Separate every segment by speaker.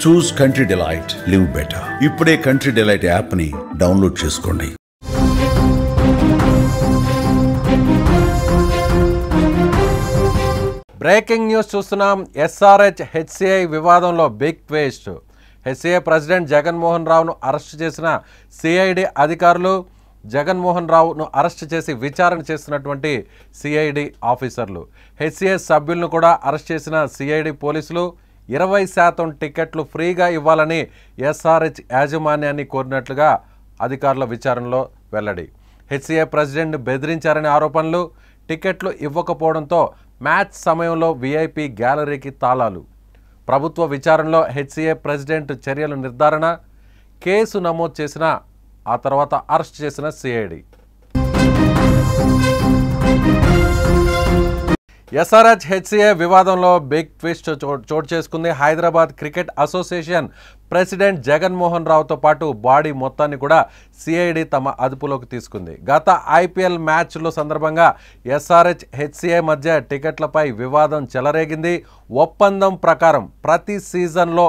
Speaker 1: చూస్ country delight, live better. ఇప్పుడే country delight app ని download చేసుకోండి.
Speaker 2: బ్రేకింగ్ న్యూస్ చూస్తున్నాం. ఎస్ఆర్హెచ్ హెచ్సిఐ వివాదంలో big twist. HCI president Jaganmohan రావును అరెస్టు చేసిన సిఐడి అధికారులు, జగన్మోహన్ రావును అరెస్టు చేసి విచారణ చేస్తున్నటువంటి సిఐడి ఆఫీసర్లు, హెచ్సిఐ సభ్యులను కూడా అరెస్ట్ చేసిన సిఐడి పోలీసులు 20% టికెట్లు ఫ్రీగా ఇవ్వాలని ఎస్ఆర్హెచ్ యాజమాన్యాన్ని కోరినట్లుగా అధికారుల విచారణలో వెల్లడి. హెచ్సిఐ ప్రెసిడెంట్ బెదిరించారనే ఆరోపణలు, టికెట్లు ఇవ్వకపోవడంతో మ్యాచ్ సమయంలో విఐపి గ్యాలరీకి తాళాలు. ప్రభుత్వ విచారణలో హెచ్సిఐ ప్రెసిడెంట్ చర్యలు నిర్ధారణ, కేసు నమోదు చేసిన ఆ తర్వాత అరెస్ట్ చేసిన సిఐడి. ఎస్ఆర్హెచ్ హెచ్సిఐ వివాదంలో బిగ్ ట్విస్ట్ చోటు చేసుకుంది. Hyderabad cricket association president Jaganmohan రావుతో పాటు బాడీ మొత్తాన్ని కూడా సిఐడి తమ అదుపులోకి తీసుకుంది. గత ఐపీఎల్ మ్యాచ్ల సందర్భంగా ఎస్ఆర్హెచ్ హెచ్సిఐ మధ్య టికెట్లపై వివాదం చెలరేగింది. ఒప్పందం ప్రకారం ప్రతి సీజన్లో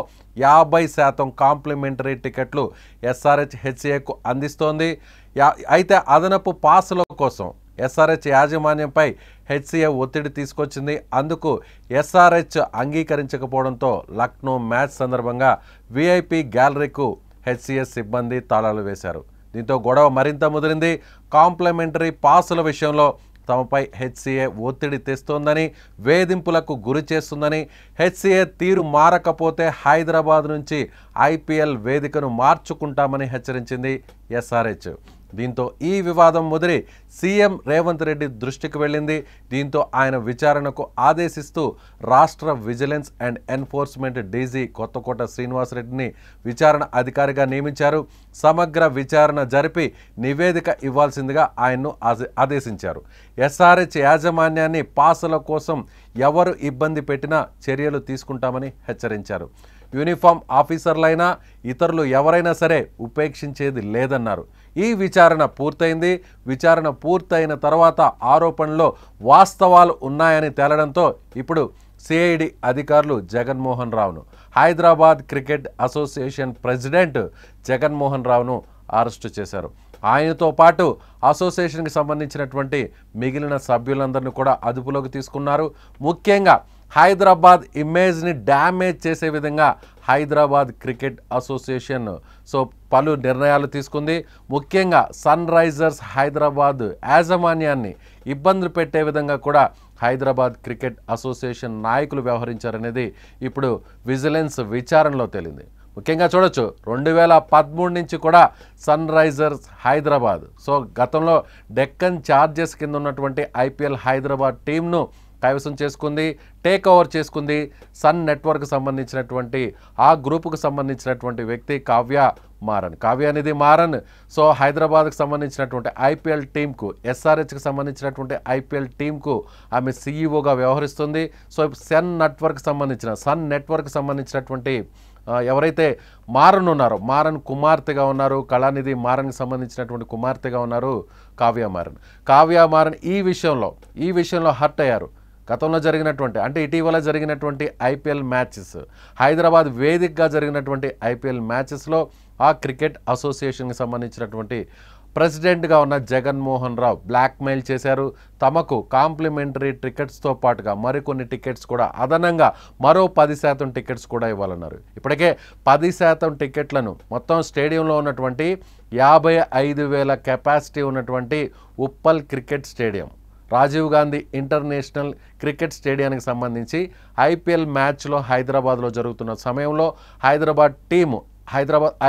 Speaker 2: 50% కాంప్లిమెంటరీ టికెట్లు ఎస్ఆర్హెచ్ హెచ్సిఐకు అందిస్తోంది. అయితే అదనపు పాసుల కోసం ఎస్ఆర్హెచ్ యాజమాన్యంపై హెచ్సిఐ ఒత్తిడి తీసుకొచ్చింది. అందుకు ఎస్ఆర్హెచ్ అంగీకరించకపోవడంతో లక్నో మ్యాచ్ సందర్భంగా విఐపి గ్యాలరీకు హెచ్సిఐ సిబ్బంది తాళాలు వేశారు. దీంతో గొడవ మరింత ముదిరింది. కాంప్లిమెంటరీ పాసుల విషయంలో తమపై హెచ్సిఐ ఒత్తిడి తెస్తోందని, వేధింపులకు గురి చేస్తుందని, హెచ్సిఐ తీరు మారకపోతే హైదరాబాద్ నుంచి ఐపీఎల్ వేదికను మార్చుకుంటామని హెచ్చరించింది ఎస్ఆర్హెచ్. దీంతో ఈ వివాదం ముదిరి సీఎం రేవంత్ రెడ్డి దృష్టికి వెళ్ళింది. దీంతో ఆయన విచారణకు ఆదేశిస్తూ రాష్ట్ర vigilance and enforcement DG Kothakota శ్రీనివాసరెడ్డిని విచారణ అధికారిగా నియమించారు. సమగ్ర విచారణ జరిపి నివేదిక ఇవ్వాల్సిందిగా ఆయన్ను ఆదేశించారు. ఎస్ఆర్హెచ్ యాజమాన్యాన్ని పాసుల కోసం ఎవరు ఇబ్బంది పెట్టినా చర్యలు తీసుకుంటామని హెచ్చరించారు. యూనిఫామ్ ఆఫీసర్లైనా ఇతరులు ఎవరైనా సరే ఉపేక్షించేది లేదన్నారు. ఈ విచారణ పూర్తయింది. విచారణ పూర్తయిన తర్వాత ఆరోపణలో వాస్తవాలు ఉన్నాయని తేలడంతో ఇప్పుడు సిఐడి అధికారులు జగన్మోహన్ రావును, Hyderabad cricket association president Jaganmohan రావును అరెస్టు చేశారు. ఆయనతో పాటు అసోసియేషన్కి సంబంధించినటువంటి మిగిలిన సభ్యులందరినీ కూడా అదుపులోకి తీసుకున్నారు. ముఖ్యంగా హైదరాబాద్ ఇమేజ్ని డ్యామేజ్ చేసే విధంగా హైదరాబాద్ క్రికెట్ అసోసియేషన్ పలు నిర్ణయాలు తీసుకుంది. ముఖ్యంగా సన్ రైజర్స్ హైదరాబాద్ యాజమాన్యాన్ని ఇబ్బందులు పెట్టే విధంగా కూడా హైదరాబాద్ క్రికెట్ అసోసియేషన్ నాయకులు వ్యవహరించారనేది ఇప్పుడు విజిలెన్స్ విచారణలో తేలింది. ముఖ్యంగా చూడొచ్చు, 2013 నుంచి కూడా సన్ రైజర్స్ హైదరాబాద్ గతంలో డెక్కన్ చార్జెస్ కింద ఉన్నటువంటి ఐపీఎల్ హైదరాబాద్ టీంను కైవసం చేసుకుంది, టేక్ ఓవర్ చేసుకుంది. సన్ నెట్వర్క్ సంబంధించినటువంటి ఆ గ్రూపుకు సంబంధించినటువంటి వ్యక్తి కావ్య అనేది మారన్ హైదరాబాద్కు సంబంధించినటువంటి ఐపీఎల్ టీంకు, ఎస్ఆర్హెచ్కి సంబంధించినటువంటి ఐపీఎల్ టీంకు ఆమె సీఈఓగా వ్యవహరిస్తుంది. సన్ నెట్వర్క్ సంబంధించినటువంటి ఎవరైతే మారన్ ఉన్నారో, మారన్ కుమార్తెగా ఉన్నారు, కళానిధి మారన్కి సంబంధించినటువంటి కుమార్తెగా ఉన్నారు కావ్య మారన్. ఈ విషయంలో హర్ట్ అయ్యారు. గతంలో జరిగినటువంటి, అంటే ఇటీవల జరిగినటువంటి ఐపీఎల్ మ్యాచెస్, హైదరాబాద్ వేదికగా జరిగినటువంటి ఐపీఎల్ మ్యాచెస్లో ఆ క్రికెట్ అసోసియేషన్కి సంబంధించినటువంటి ప్రెసిడెంట్గా ఉన్న జగన్మోహన్ రావు బ్లాక్మెయిల్ చేశారు. తమకు కాంప్లిమెంటరీ టికెట్స్తో పాటుగా మరికొన్ని టికెట్స్ కూడా అదనంగా మరో 10% టికెట్స్ కూడా ఇవ్వాలన్నారు. ఇప్పటికే 10% టికెట్లను మొత్తం స్టేడియంలో ఉన్నటువంటి 55,000 కెపాసిటీ ఉన్నటువంటి Uppal cricket stadium, Rajiv Gandhi international cricket స్టేడియానికి సంబంధించి ఐపీఎల్ మ్యాచ్లో హైదరాబాద్లో జరుగుతున్న సమయంలో హైదరాబాద్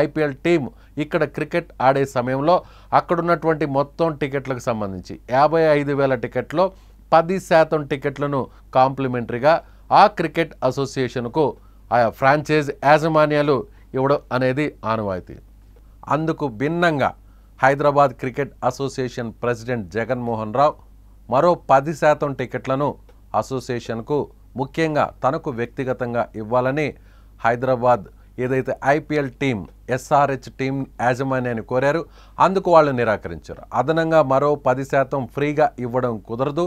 Speaker 2: ఐపీఎల్ టీం ఇక్కడ క్రికెట్ ఆడే సమయంలో అక్కడున్నటువంటి మొత్తం టికెట్లకు సంబంధించి 55,000 టికెట్లో 10% టికెట్లను కాంప్లిమెంటరీగా ఆ క్రికెట్ అసోసియేషన్కు ఆయా ఫ్రాంచైజ్ యాజమాన్యాలు ఇవ్వడం అనేది ఆనవాయితీ. అందుకు భిన్నంగా Hyderabad cricket association president Jaganmohan Rao మరో 10% టికెట్లను అసోసియేషన్కు ముఖ్యంగా తనకు వ్యక్తిగతంగా ఇవ్వాలని హైదరాబాద్ ఏదైతే ఐపీఎల్ టీం ఎస్ఆర్హెచ్ టీం యాజమాన్యాన్ని కోరారు. అందుకు వాళ్ళు నిరాకరించారు. అదనంగా మరో 10% ఫ్రీగా ఇవ్వడం కుదరదు,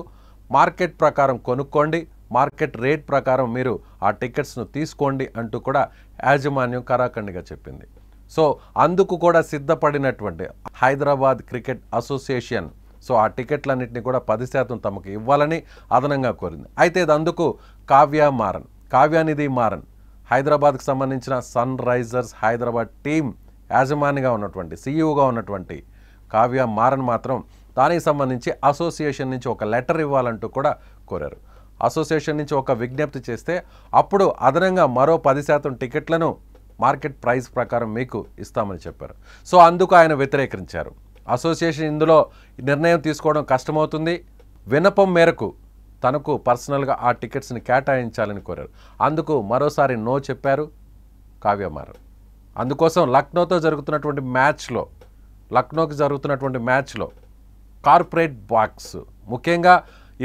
Speaker 2: మార్కెట్ ప్రకారం కొనుక్కోండి, మార్కెట్ రేట్ ప్రకారం మీరు ఆ టికెట్స్ను తీసుకోండి అంటూ కూడా యాజమాన్యం కరాఖండిగా చెప్పింది. సో అందుకు కూడా సిద్ధపడినటువంటి హైదరాబాద్ క్రికెట్ అసోసియేషన్ సో ఆ టికెట్లన్నింటినీ కూడా 10% తమకు ఇవ్వాలని అదనంగా కోరింది. అయితే అందుకు కావ్యానిధి మారన్ హైదరాబాద్కు సంబంధించిన సన్ రైజర్స్ హైదరాబాద్ టీం యాజమానిగా ఉన్నటువంటి సీఈఓగా ఉన్నటువంటి కావ్య మారన్ మాత్రం దానికి సంబంధించి అసోసియేషన్ నుంచి ఒక లెటర్ ఇవ్వాలంటూ కూడా కోరారు. అసోసియేషన్ నుంచి ఒక విజ్ఞప్తి చేస్తే అప్పుడు అదనంగా మరో 10% టికెట్లను మార్కెట్ ప్రైస్ ప్రకారం మీకు ఇస్తామని చెప్పారు. సో అందుకు ఆయన వ్యతిరేకించారు. అసోసియేషన్ ఇందులో నిర్ణయం తీసుకోవడం కష్టమవుతుంది, విన్నపం మేరకు తనకు పర్సనల్గా ఆ టికెట్స్ని కేటాయించాలని కోరారు. అందుకు మరోసారి నో చెప్పారు కావ్య మారన్. అందుకోసం లక్నోకి జరుగుతున్నటువంటి మ్యాచ్లో కార్పొరేట్ బాక్స్ ముఖ్యంగా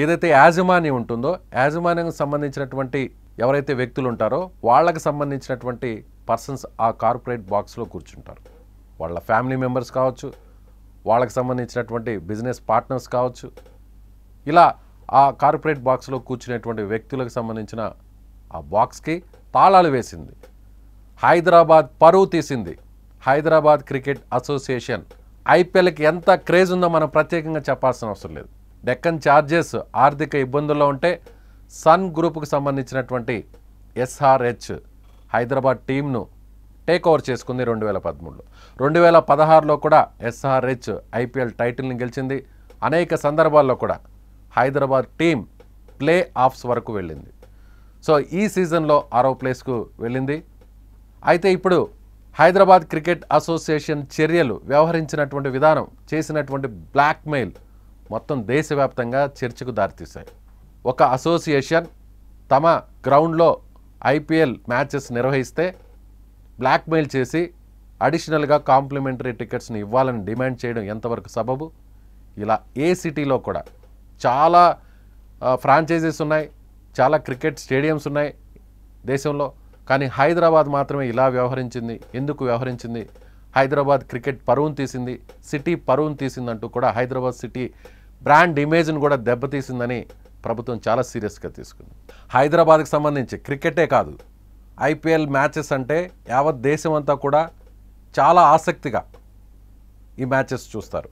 Speaker 2: ఏదైతే యాజమాన్యం ఉంటుందో యాజమాన్యానికి సంబంధించినటువంటి ఎవరైతే వ్యక్తులు ఉంటారో వాళ్ళకి సంబంధించినటువంటి పర్సన్స్ ఆ కార్పొరేట్ బాక్స్లో కూర్చుంటారు. వాళ్ళ ఫ్యామిలీ మెంబర్స్ కావచ్చు, వాళ్ళకి సంబంధించినటువంటి బిజినెస్ పార్ట్నర్స్ కావచ్చు, ఇలా ఆ కార్పొరేట్ బాక్స్లో కూర్చునేటువంటి వ్యక్తులకు సంబంధించిన ఆ బాక్స్కి తాళాలు వేసింది. హైదరాబాద్ పరువు తీసింది హైదరాబాద్ క్రికెట్ అసోసియేషన్. ఐపీఎల్కి ఎంత క్రేజ్ ఉందో మనం ప్రత్యేకంగా చెప్పాల్సిన అవసరం లేదు. డెక్కన్ చార్జెస్ ఆర్థిక ఇబ్బందుల్లో ఉంటే సన్ గ్రూప్కు సంబంధించినటువంటి ఎస్ఆర్హెచ్ హైదరాబాద్ టీంను టేక్ ఓవర్ చేసుకుంది 2013లో. 2016లో కూడా ఎస్ఆర్హెచ్ ఐపీఎల్ టైటిల్ని గెలిచింది. అనేక సందర్భాల్లో కూడా హైదరాబాద్ టీం ప్లే ఆఫ్స్ వరకు వెళ్ళింది. సో ఈ సీజన్లో 6వ ప్లేస్కు వెళ్ళింది. అయితే ఇప్పుడు హైదరాబాద్ క్రికెట్ అసోసియేషన్ చర్యలు వ్యవహరించినటువంటి విధానం చేసినటువంటి బ్లాక్మెయిల్ మొత్తం దేశవ్యాప్తంగా చర్చకు దారితీశాయి. ఒక అసోసియేషన్ తమ గ్రౌండ్లో ఐపీఎల్ మ్యాచెస్ నిర్వహిస్తే బ్లాక్మెయిల్ చేసి అడిషనల్గా కాంప్లిమెంటరీ టికెట్స్ని ఇవ్వాలని డిమాండ్ చేయడం ఎంతవరకు సబబు? ఇలా ఏ సిటీలో కూడా చాలా ఫ్రాంచైజీస్ ఉన్నాయి, చాలా క్రికెట్ స్టేడియంస్ ఉన్నాయి దేశంలో, కానీ హైదరాబాద్ మాత్రమే ఇలా వ్యవహరించింది. ఎందుకు వ్యవహరించింది? హైదరాబాద్ క్రికెట్ పరువును తీసింది, సిటీ పరువును తీసిందంటూ కూడా హైదరాబాద్ సిటీ బ్రాండ్ ఇమేజ్ను కూడా దెబ్బతీసిందని ప్రభుత్వం చాలా సీరియస్గా తీసుకుంది. హైదరాబాద్కి సంబంధించి క్రికెటే కాదు, ఐపీఎల్ మ్యాచెస్ అంటే యావత్ దేశం అంతా కూడా చాలా ఆసక్తిగా ఈ మ్యాచెస్ చూస్తారు.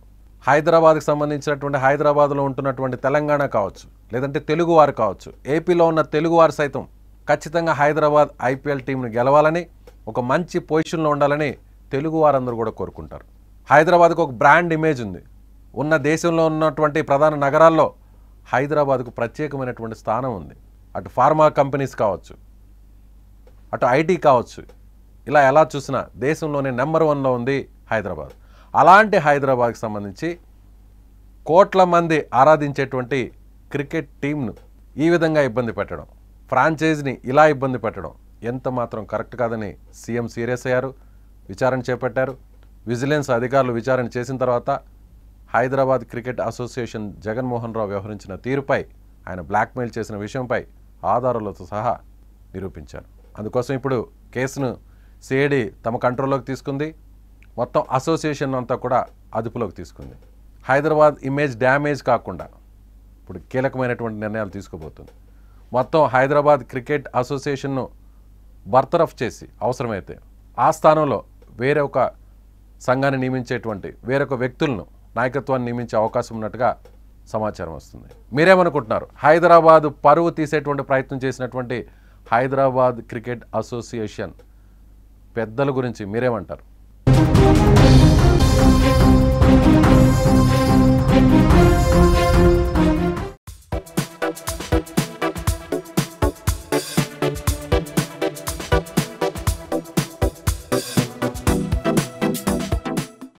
Speaker 2: హైదరాబాద్కి సంబంధించినటువంటి హైదరాబాద్లో ఉంటున్నటువంటి తెలంగాణ కావచ్చు, లేదంటే తెలుగువారు కావచ్చు, ఏపీలో ఉన్న తెలుగువారు సైతం ఖచ్చితంగా హైదరాబాద్ ఐపీఎల్ టీంను గెలవాలని, ఒక మంచి పొజిషన్లో ఉండాలని తెలుగు వారందరూ కూడా కోరుకుంటారు. హైదరాబాద్కు ఒక బ్రాండ్ ఇమేజ్ ఉంది. ఉన్న దేశంలో ఉన్నటువంటి ప్రధాన నగరాల్లో హైదరాబాద్కు ప్రత్యేకమైనటువంటి స్థానం ఉంది. అటు ఫార్మా కంపెనీస్ కావచ్చు, అటు ఐటీ కావచ్చు, ఇలా ఎలా చూసినా దేశంలోనే నెంబర్ 1లో ఉంది హైదరాబాద్. అలాంటి హైదరాబాద్కి సంబంధించి కోట్ల మంది ఆరాధించేటువంటి క్రికెట్ టీంను ఈ విధంగా ఇబ్బంది పెట్టడం, ఫ్రాంచైజీని ఇలా ఇబ్బంది పెట్టడం ఎంత మాత్రం కరెక్ట్ కాదని సీఎం సీరియస్ అయ్యారు, విచారణ చేపట్టారు. విజిలెన్స్ అధికారులు విచారణ చేసిన తర్వాత హైదరాబాద్ క్రికెట్ అసోసియేషన్ జగన్మోహన్ రావు వ్యవహరించిన తీరుపై, ఆయన బ్లాక్మెయిల్ చేసిన విషయంపై ఆధారాలతో సహా నిరూపించారు. అందుకోసం ఇప్పుడు కేసును సిఐడి తమ కంట్రోల్లోకి తీసుకుంది. మొత్తం అసోసియేషన్ అంతా కూడా అదుపులోకి తీసుకుంది. హైదరాబాద్ ఇమేజ్ డ్యామేజ్ కాకుండా ఇప్పుడు కీలకమైనటువంటి నిర్ణయాలు తీసుకోబోతుంది. మొత్తం హైదరాబాద్ క్రికెట్ అసోసియేషన్ను బర్తరఫ్ చేసి అవసరమైతే ఆ స్థానంలో వేరే ఒక సంఘాన్ని నియమించేటువంటి వేరొక వ్యక్తులను నాయకత్వాన్ని నియమించే అవకాశం ఉన్నట్టుగా సమాచారం వస్తుంది. మీరేమనుకుంటున్నారు? హైదరాబాద్ పరువు తీసేటువంటి ప్రయత్నం చేసినటువంటి హైదరాబాద్ క్రికెట్ అసోసియేషన్ పెద్దల గురించి మీరేమంటారు?